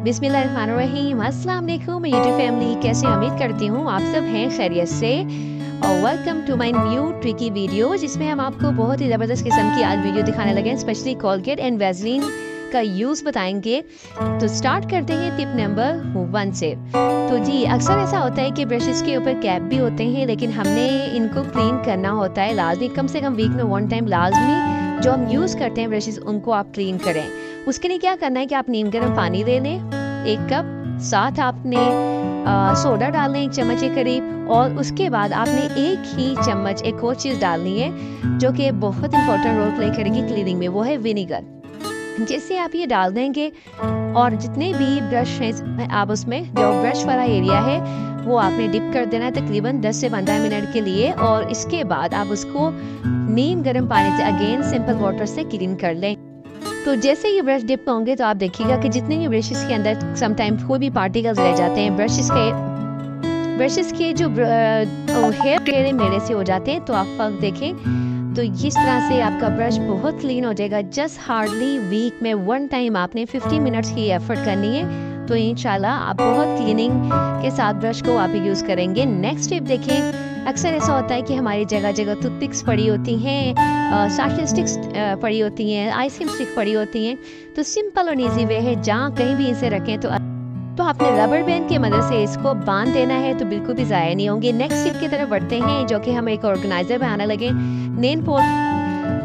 बिस्मिल्लाहिर्रहमानिर्रहीम। अस्सलाम वालेकुम यूट्यूब फैमिली, कैसे उम्मीद करती हूँ आप सब हैं खैरियत से। और welcome to my new tricky video, जिसमें हम आपको बहुत ही ज़बरदस्त किस्म की आज वीडियो दिखाने लगे हैं। स्पेशली कोलगेट एंड वैसलीन का यूज़ बताएंगे। तो स्टार्ट करते हैं टिप नंबर 1 से। तो जी, अक्सर ऐसा होता है कि ब्रशेस के ऊपर कैप भी होते हैं, लेकिन हमने इनको क्लीन करना होता है लाजमी। कम से कम वीक में 1 टाइम लाजमी जो हम यूज़ करते हैं ब्रशेस, उनको आप क्लीन करें। उसके लिए क्या करना है कि आप नीम गर्म पानी ले लें 1 कप, साथ आपने सोडा डालना है 1 चम्मच के करीब, और उसके बाद आपने 1 ही चम्मच एक और चीज़ डालनी है जो कि बहुत इंपॉर्टेंट रोल प्ले करेगी क्लीनिंग में, वो है विनीगर। जैसे आप ये डाल देंगे और जितने भी ब्रश हैं आप उसमें जो ब्रश वाला एरिया है वो आपने डिप कर देना है तकरीबन 10 से 15 मिनट के लिए, और इसके बाद आप उसको नीम गर्म पानी से अगेन सिंपल वाटर से क्लीन कर लें। तो जैसे ये ब्रश डिप होंगे तो आप देखिएगा कि जितने भी ब्रशेस के अंदर समटाइम्स कोई भी पार्टिकल्स रह जाते हैं, ब्रशेस के जो हेयर टेढ़े मेढ़े से हो जाते हैं, तो आप फर्क देखें तो इस तरह से आपका ब्रश बहुत क्लीन हो जाएगा। जस्ट हार्डली वीक में 1 टाइम आपने 50 मिनट्स की एफर्ट करनी है, तो इंशाल्लाह आप बहुत क्लीनिंग के साथ ब्रश को आप यूज़ करेंगे। नेक्स्ट टिप देखें, अक्सर ऐसा होता है कि हमारी जगह जगह टूथपिक्स पड़ी होती हैं, साशे स्टिक्स पड़ी होती हैं, आइसक्रीम स्टिक पड़ी होती हैं। तो सिंपल और ईजी वे है, जहाँ कहीं भी इसे रखें तो आपने रबर बैंड की मदद से इसको बांध देना है, तो बिल्कुल भी ज़ाया नहीं होंगे। नेक्स्ट टिप की तरफ बढ़ते हैं, जो कि हम एक ऑर्गेनाइजर बनाने लगे। नेल पॉलिश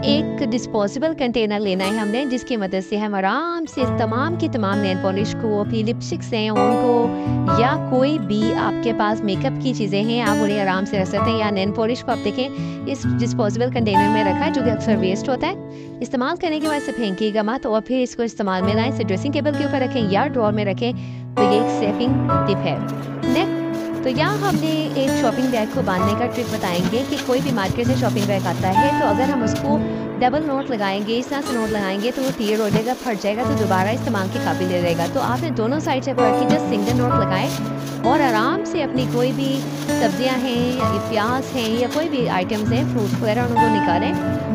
एक डिस्पोजेबल कंटेनर लेना है हमने, जिसकी मदद से हम आराम से तमाम की तमाम नेल पॉलिश को, अपनी लिपस्टिक्स हैं उनको, या कोई भी आपके पास मेकअप की चीज़ें हैं आप उन्हें आराम से रख सकते हैं। या नेल पॉलिश को आप देखें इस डिस्पोजेबल कंटेनर में रखा है, जो कि अक्सर वेस्ट होता है। इस्तेमाल करने के बाद इसे फेंकिएगा मत, और फिर इसको इस्तेमाल में लाएं। इसे ड्रेसिंग टेबल के ऊपर रखें या ड्रॉर में रखें, तो ये एक सेविंग टिप है। नेक्स्ट, तो यहाँ हमने एक शॉपिंग बैग को बांधने का ट्रिक बताएंगे कि कोई भी मार्केट से शॉपिंग बैग आता है, तो अगर हम उसको डबल नोट लगाएंगे, इस तरह से नोट लगाएंगे, तो वो टीयर हो जाएगा, फट जाएगा, तो दोबारा इस्तेमाल के काबिल रहेगा। तो आपने दोनों साइड से पकड़ के जस्ट सिंगल नोट लगाएं और आराम से अपनी कोई भी सब्जियां हैं या प्याज हैं या कोई भी आइटम्स हैं, फ्रूट वगैरह, उनको निकालें,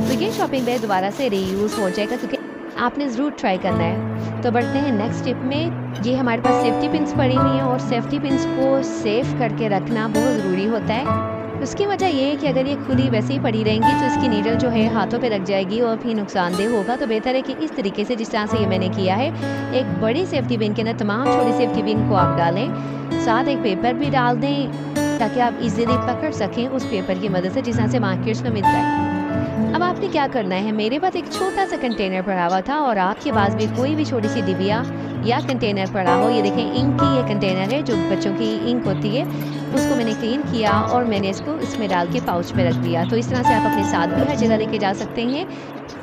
तो ये शॉपिंग बैग दोबारा से रीयूज़ हो जाएगा, क्योंकि आपने ज़रूर ट्राई करना है। तो बढ़ते हैं नेक्स्ट टिप में। ये हमारे पास सेफ्टी पिन्स पड़ी हुई हैं, और सेफ्टी पिन्स को सेफ करके रखना बहुत ज़रूरी होता है। उसकी वजह ये है कि अगर ये खुली वैसे ही पड़ी रहेंगी तो इसकी नीडल जो है हाथों पे लग जाएगी और फिर नुकसानदेह होगा। तो बेहतर है कि इस तरीके से, जिस तरह से ये मैंने किया है, एक बड़ी सेफ्टी पिन के अंदर तमाम छोटी सेफ्टी पिन को आप डालें, साथ एक पेपर भी डाल दें, ताकि आप इजीली पकड़ सकें उस पेपर की मदद से, जिस तरह से मार्केट्स में मिलता है। अब आपने क्या करना है, मेरे पास एक छोटा सा कंटेनर पड़ा हुआ था, और आपके पास भी कोई भी छोटी सी डिबिया या कंटेनर पड़ा हो, ये देखें इंक की ये कंटेनर है जो बच्चों की इंक होती है, उसको मैंने क्लीन किया और मैंने इसको इसमें डाल के पाउच में रख दिया। तो इस तरह से आप अपने साथ भी हर जगह लेके जा सकते हैं,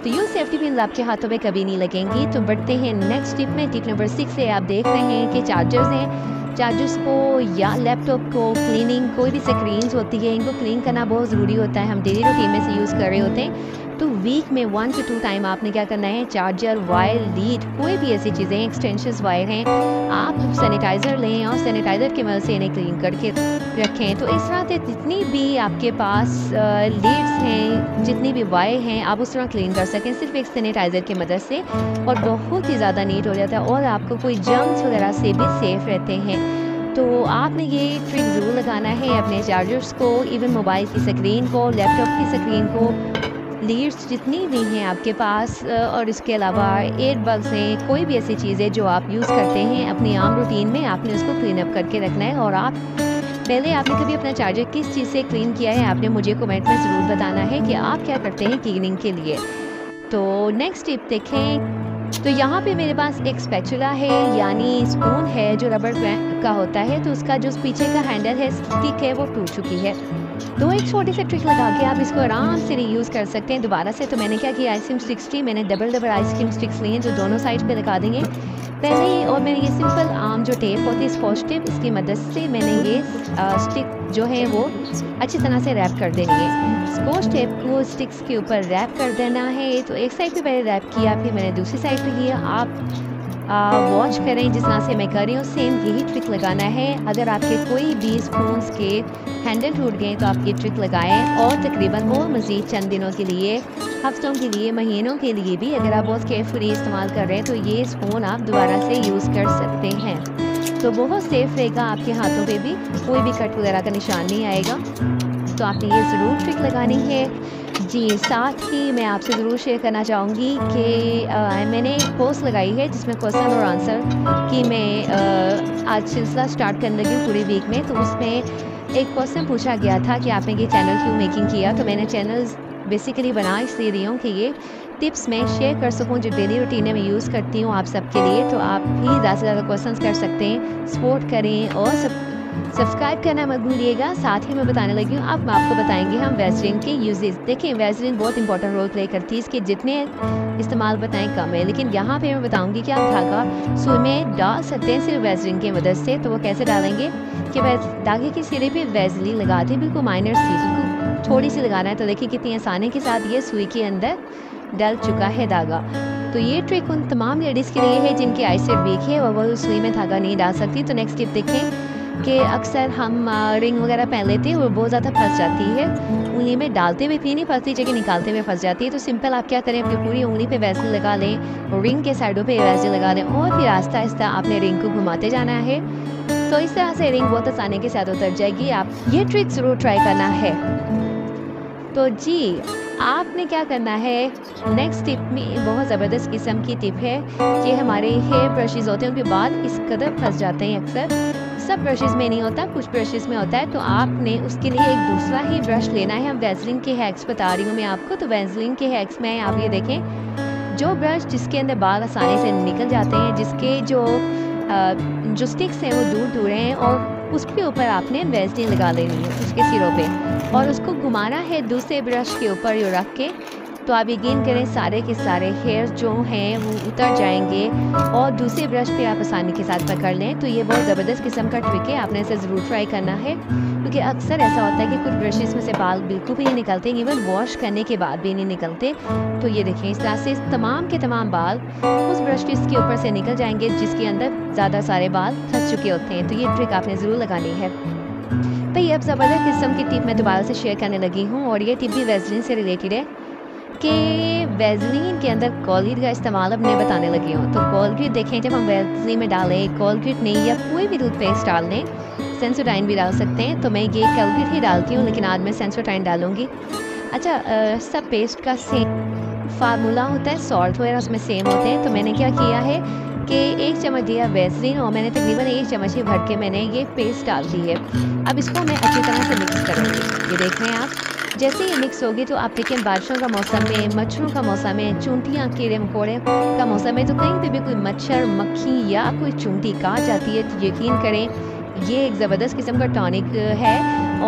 तो ये सेफ्टी पिन आपके हाथों में कभी नहीं लगेंगी। तो बढ़ते हैं नेक्स्ट टिप में। टिप नंबर 6 से आप देख रहे हैं कि चार्जर्स हैं, चार्जर्स को या लैपटॉप को क्लीनिंग, कोई भी स्क्रीन्स होती है, इनको क्लीन करना बहुत ज़रूरी होता है, हम डेली रूटीन में से यूज़ कर रहे होते हैं। तो वीक में 1 से 2 टाइम आपने क्या करना है, चार्जर, वायर, लीड, कोई भी ऐसी चीज़ें, एक्सटेंशंस वायर हैं, आप सैनिटाइज़र लें और सैनिटाइज़र की मदद से इन्हें क्लीन करके रखें। तो इस तरह से जितनी भी आपके पास लीड्स हैं, जितनी भी वायर हैं, आप उस तरह क्लीन कर सकें सिर्फ एक सैनिटाइज़र की मदद से, और बहुत ही ज़्यादा नीट हो जाता है, और आपको कोई जर्म्स वगैरह से भी सेफ रहते हैं। तो आपने ये ट्रिक ज़रूर लगाना है अपने चार्जर्स को, इवन मोबाइल की स्क्रीन को, लैपटॉप की स्क्रीन को, लीड्स जितनी भी हैं आपके पास, और इसके अलावा एयरबग्स हैं, कोई भी ऐसी चीज़ है जो आप यूज़ करते हैं अपनी आम रूटीन में, आपने उसको क्लीन अप करके रखना है। और आप पहले आपने कभी अपना चार्जर किस चीज़ से क्लीन किया है, आपने मुझे कमेंट में ज़रूर बताना है कि आप क्या करते हैं क्लीनिंग के लिए। तो नेक्स्ट टिप देखें, तो यहाँ पे मेरे पास एक स्पैचुला है, यानी स्पून है जो रबर का होता है, तो उसका जो पीछे का हैंडल है, स्टिक है, वो टूट चुकी है। तो एक छोटी सी ट्रिक लगा के आप इसको आराम से रीयूज़ कर सकते हैं दोबारा से। तो मैंने क्या किया, आइसक्रीम स्टिक्स थी, मैंने डबल आइसक्रीम स्टिक्स ली हैं जो दोनों साइड पे लगा देंगे पहले ही, और मैंने ये सिंपल आम जो टेप होती है, स्कॉच टेप, इसकी मदद से मैंने ये स्टिक जो है वो अच्छी तरह से रैप कर देनी है। स्कॉच टेप को स्टिक्स के ऊपर रैप कर देना है। तो एक साइड पे पहले रैप किया, फिर मैंने दूसरी साइड पे किया। आप वॉच करें जिस तरह से मैं कर रही हूँ, सेम यही ट्रिक लगाना है। अगर आपके कोई भी स्पून्स के हैंडल टूट गए तो आप ये ट्रिक लगाएं और तकरीबन और मज़ीद चंद दिनों के लिए, हफ्तों के लिए, महीनों के लिए भी अगर आप बहुत केयरफुली इस्तेमाल कर रहे हैं तो ये स्पून आप दोबारा से यूज़ कर सकते हैं। तो बहुत सेफ़ रहेगा, आपके हाथों पे भी कोई भी कट वगैरह का निशान नहीं आएगा। तो आपने ये ज़रूर ट्रिक लगानी है जी। साथ ही मैं आपसे ज़रूर शेयर करना चाहूँगी कि मैंने एक पोस्ट लगाई है जिसमें क्वेश्चन और आंसर की मैं आज सिलसिला स्टार्ट करने लगी हूँ पूरी वीक में। तो उसमें एक क्वेश्चन पूछा गया था कि आपने ये चैनल क्यों मेकिंग किया। तो मैंने चैनल बेसिकली बना इसलिए रही हूँ कि ये टिप्स मैं शेयर कर सकूँ जो डेली रूटीन में मैं यूज़ करती हूँ आप सबके लिए। तो आप भी ज़्यादा से ज़्यादा क्वेश्चन कर सकते हैं, सपोर्ट करें और सब्सक्राइब करना मत भूलिएगा। साथ ही मैं बताने लगी हूँ, अब आपको बताएंगे हम वैसलीन के यूजेस। देखिए वैसलीन बहुत इंपॉर्टेंट रोल प्ले करती है, इसके जितने इस्तेमाल बताएं कम है, लेकिन यहाँ पे मैं बताऊँगी कि आप धागा सुई में डाल सकते हैं सिर्फ वैसलीन की मदद से। तो वो कैसे डालेंगे कि धागे के सिरे पे वैसलीन लगा दें, बिल्कुल माइनर सी, बिल्कुल थोड़ी सी लगाना है। तो देखिए कितनी आसानी के साथ ये सुई के अंदर डल चुका है धागा। तो ये ट्रिक उन तमाम लेडीज़ के लिए है जिनकी आईसाइट वीक है और वो सुई में धागा नहीं डाल सकती। तो नेक्स्ट टिप देखें कि अक्सर हम रिंग वगैरह पहन लेते हैं और बहुत ज़्यादा फंस जाती है उंगली में, डालते हुए भी नहीं फंसती जगह निकालते हुए फंस जाती है। तो सिंपल आप क्या करें, अपनी पूरी उंगली पे वैसलीन लगा लें और रिंग के साइडों पे वैसलीन लगा दें और फिर आहिस्ता आहिस्ता आपने रिंग को घुमाते जाना है। तो इस तरह से रिंग बहुत आसानी के साथ उतर जाएगी। आप ये ट्रिक ज़रूर ट्राई करना है। तो जी आपने क्या करना है, नेक्स्ट टिप में बहुत ज़बरदस्त किस्म की टिप है कि हमारे हेयर ब्रशेज़ होते हैं उनके बाल इस कदर फंस जाते हैं। अक्सर सब ब्रशेज़ में नहीं होता, कुछ ब्रशेज़ में होता है। तो आपने उसके लिए एक दूसरा ही ब्रश लेना है। हम वैसलीन के हैक्स बता रही हूँ मैं आपको। तो वैसलीन के हैक्स में आप ये देखें, जो ब्रश जिसके अंदर बाल आसानी से निकल जाते हैं, जिसके जो स्टिक्स हैं वो दूर दूर हैं, और उसके ऊपर आपने वैसलीन लगा लेनी है उसके सिरों पे और उसको घुमाना है दूसरे ब्रश के ऊपर यो रख के। तो आप यकीन करें सारे के सारे हेयर जो हैं वो उतर जाएंगे और दूसरे ब्रश पे आप आसानी के साथ पकड़ लें। तो ये बहुत ज़बरदस्त किस्म का ट्रिक है, आपने इसे ज़रूर ट्राई करना है क्योंकि अक्सर ऐसा होता है कि कुछ ब्रशेस में से बाल बिल्कुल भी नहीं निकलते, इवन वॉश करने के बाद भी नहीं निकलते। तो ये देखें इस तरह से तमाम के तमाम बाल उस ब्रश के ऊपर से निकल जाएंगे जिसके अंदर ज़्यादा सारे बाल फंस चुके होते हैं। तो ये ट्रिक आपने ज़रूर लगानी है। तो ये अब ज़बरदस्त किस्म की टिप मैं दोबारा से शेयर करने लगी हूँ और ये टिप भी वैसलीन से रिलेटेड है कि वैसलीन के अंदर कोलगेट का इस्तेमाल अब मैं बताने लगी हूँ। तो कोलगेट देखें, जब हम वैसलीन में डालें, कोलगेट नहीं या कोई भी टूथपेस्ट डाल लें, सेंसोडाइन भी डाल सकते हैं। तो मैं ये कोलगेट ही डालती हूँ, लेकिन आज मैं सेंसोडाइन डालूँगी। अच्छा सब पेस्ट का सेम फार्मूला होता है, सॉल्ट वगैरह उसमें सेम होते हैं। तो मैंने क्या किया है कि 1 चम्मच दिया वैसलीन और मैंने तकरीबन 1 चम्मच ही भर के मैंने ये पेस्ट डाल दी है। अब इसको मैं अच्छी तरह से मिक्स करूँगी। ये देख रहे हैं आप, जैसे ये मिक्स होगी तो आप देखें बारिशों का मौसम में, मच्छरों का मौसम है, चूंटियाँ कीड़े मकोड़े का मौसम है, तो कहीं पे भी कोई मच्छर मक्खी या कोई चूंटी काट जाती है तो यकीन करें ये एक ज़बरदस्त किस्म का टॉनिक है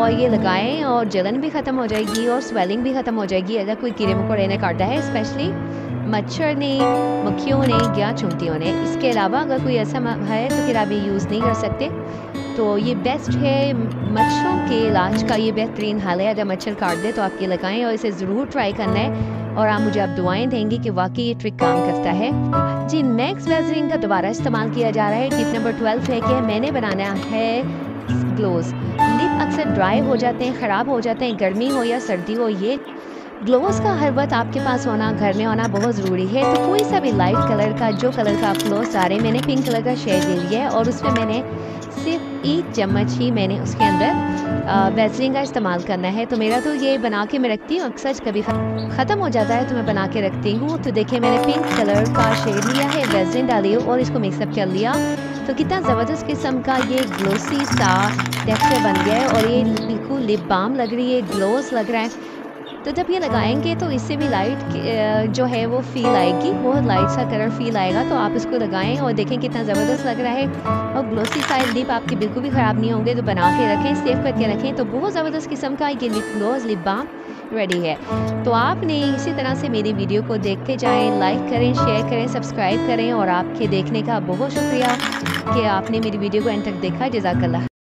और ये लगाएं और जलन भी ख़त्म हो जाएगी और स्वेलिंग भी ख़त्म हो जाएगी अगर कोई कीड़े मकोड़े ने काटा है, स्पेशली मच्छर ने, मक्खियों ने या चूंटियों ने। इसके अलावा अगर कोई ऐसा है तो फिर आप ये यूज़ नहीं कर सकते। तो ये बेस्ट है मच्छरों के इलाज का, ये बेहतरीन हल है। अगर मच्छर काट दे तो आप ये लगाएं और इसे ज़रूर ट्राई करना है और आप मुझे दुआएं देंगे कि वाकई ये ट्रिक काम करता है जी। नेक्स्ट वैसलीन का दोबारा इस्तेमाल किया जा रहा है। टिप नंबर 12 है कि मैंने बनाना है ग्लोव्स। लिप अक्सर ड्राई हो जाते हैं, ख़राब हो जाते हैं, गर्मी हो या सर्दी हो। ये ग्लोव्स का हर वक्त आपके पास होना, घर में होना बहुत ज़रूरी है। तो कोई सा भी लाइट कलर का, जो कलर का आप ग्लोव्स आ रहे हैं, मैंने पिंक कलर का शेड ले लिया है और उसमें मैंने सिर्फ 1 चम्मच ही मैंने उसके अंदर वैसलीन का इस्तेमाल करना है। तो मेरा तो ये बना के मैं रखती हूँ, अक्सर कभी ख़त्म हो जाता है तो मैं बना के रखती हूँ। तो देखिए मैंने पिंक कलर का शेड लिया है, वैसलीन डाली और इसको मिक्सअप कर लिया। तो कितना ज़बरदस्त किस्म का ये ग्लोसी सा टेक्सचर बन गया है और ये बिल्कुल लिप बाम लग रही है, ग्लोस लग रहा है। तो जब ये लगाएंगे तो इससे भी लाइट जो है वो फील आएगी, बहुत लाइट सा कलर फील आएगा। तो आप इसको लगाएं और देखें कितना ज़बरदस्त लग रहा है और ग्लोसी साइड लिप आपके बिल्कुल भी ख़राब नहीं होंगे। तो बना के रखें, सेव करके रखें। तो बहुत ज़बरदस्त किस्म का ये lip gloss, lip balm ready है। तो आपने इसी तरह से मेरी वीडियो को देखते जाएं, लाइक करें, शेयर करें, सब्सक्राइब करें और आपके देखने का बहुत शुक्रिया कि आपने मेरी वीडियो को एंड तक देखा। जज़ाकल्लाह।